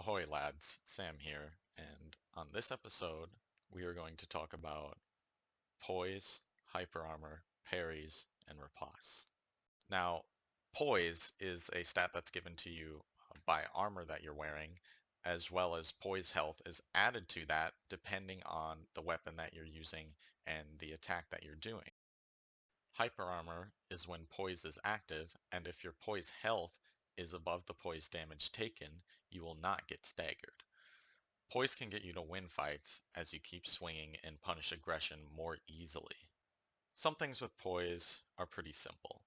Ahoy lads, Sam here, and on this episode we are going to talk about poise, hyperarmor, parries, and ripostes. Now, poise is a stat that's given to you by armor that you're wearing, as well as poise health is added to that depending on the weapon that you're using and the attack that you're doing. Hyperarmor is when poise is active, and if your poise health is above the poise damage taken, you will not get staggered. Poise can get you to win fights as you keep swinging and punish aggression more easily. Some things with poise are pretty simple.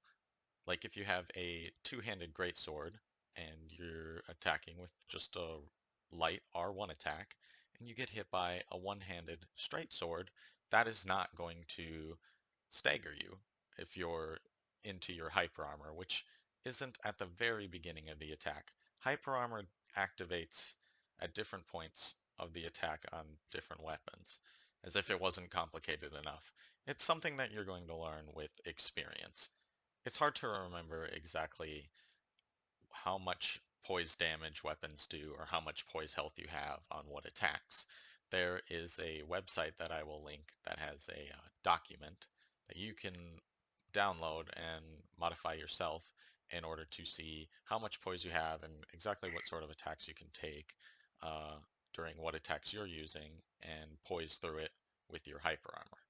Like if you have a two-handed greatsword and you're attacking with just a light R1 attack and you get hit by a one-handed straight sword, that is not going to stagger you if you're into your hyper armor, which isn't at the very beginning of the attack. Hyper armor activates at different points of the attack on different weapons, as if it wasn't complicated enough. It's something that you're going to learn with experience. It's hard to remember exactly how much poise damage weapons do or how much poise health you have on what attacks. There is a website that I will link that has a document that you can download and modify yourself in order to see how much poise you have and exactly what sort of attacks you can take uh, during what attacks you're using and poise through it with your hyper armor.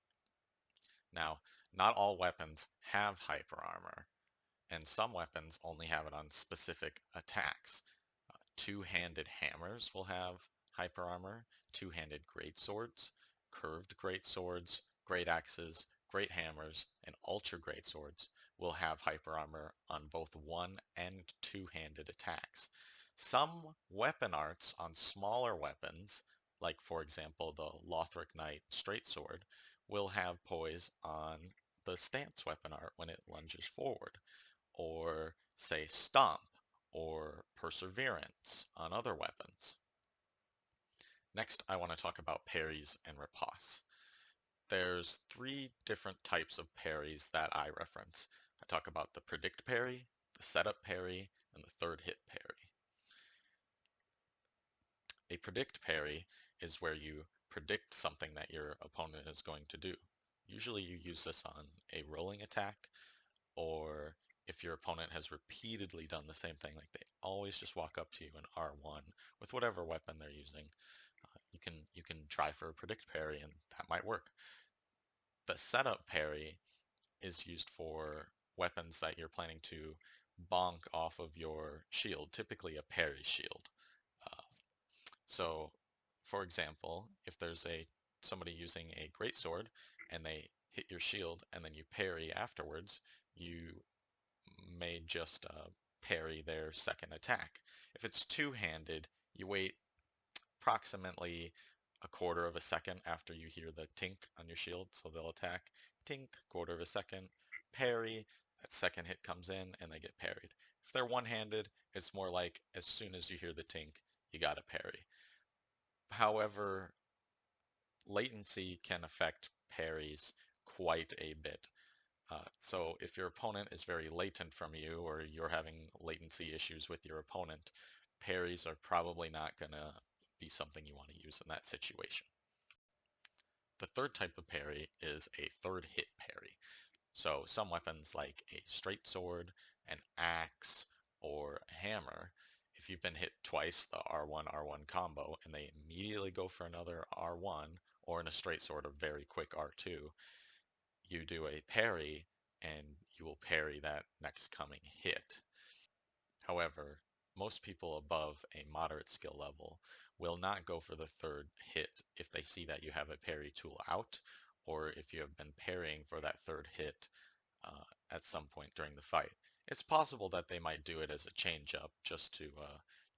Now, not all weapons have hyper armor, and some weapons only have it on specific attacks. Two-handed hammers will have hyper armor, two-handed greatswords, curved greatswords, great axes, great hammers, and ultra greatswords will have hyper armor on both one and two-handed attacks. Some weapon arts on smaller weapons, like for example the Lothric Knight straight sword, will have poise on the stance weapon art when it lunges forward, or say stomp or perseverance on other weapons. Next, I want to talk about parries and ripostes. There's three different types of parries that I reference. I talk about the predict parry, the setup parry, and the third hit parry. A predict parry is where you predict something that your opponent is going to do. Usually you use this on a rolling attack, or if your opponent has repeatedly done the same thing, like they always just walk up to you in R1 with whatever weapon they're using, you can try for a predict parry and that might work. The setup parry is used for weapons that you're planning to bonk off of your shield, typically a parry shield. Uh, so, for example, if there's somebody using a greatsword and they hit your shield and then you parry afterwards, you may just parry their second attack. If it's two-handed, you wait approximately a quarter of a second after you hear the tink on your shield, so they'll attack, tink, quarter of a second, parry, that second hit comes in and they get parried. If they're one-handed, it's more like as soon as you hear the tink, you gotta parry. However, latency can affect parries quite a bit. So if your opponent is very latent from you or you're having latency issues with your opponent, parries are probably not going to be something you want to use in that situation. The third type of parry is a third hit parry. So some weapons like a straight sword, an axe, or a hammer, if you've been hit twice, the R1 R1 combo, and they immediately go for another R1, or in a straight sword, a very quick R2, you do a parry and you will parry that next coming hit. However, most people above a moderate skill level will not go for the third hit if they see that you have a parry tool out, or if you have been parrying for that third hit at some point during the fight. It's possible that they might do it as a change up just to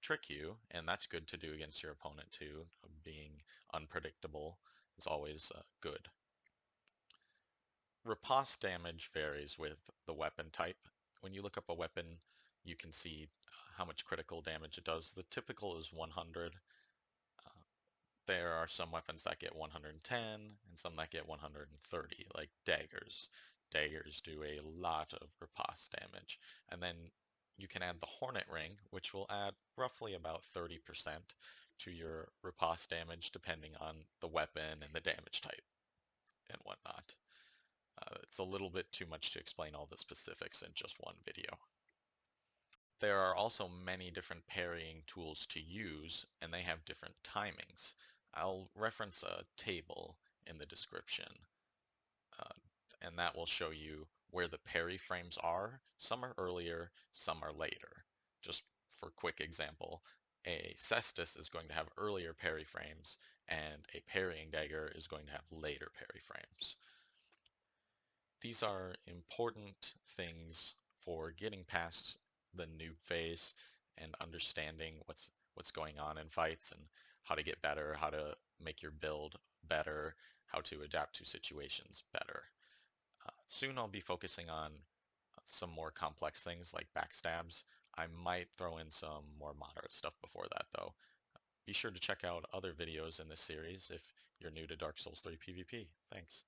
trick you, and that's good to do against your opponent too. Being unpredictable is always good. Riposte damage varies with the weapon type. When you look up a weapon, you can see how much critical damage it does. The typical is 100. Uh, there are some weapons that get 110 and some that get 130, like daggers. Daggers do a lot of riposte damage. And then you can add the Hornet Ring, which will add roughly about 30% to your riposte damage depending on the weapon and the damage type and whatnot. It's a little bit too much to explain all the specifics in just one video. There are also many different parrying tools to use, and they have different timings. I'll reference a table in the description, uh, and that will show you where the parry frames are. Some are earlier, some are later. Just for quick example, a cestus is going to have earlier parry frames, and a parrying dagger is going to have later parry frames. These are important things for getting past the noob phase and understanding what's going on in fights and how to get better, how to make your build better, how to adapt to situations better. Soon I'll be focusing on some more complex things like backstabs. I might throw in some more moderate stuff before that though. Be sure to check out other videos in this series if you're new to Dark Souls 3 PvP. Thanks.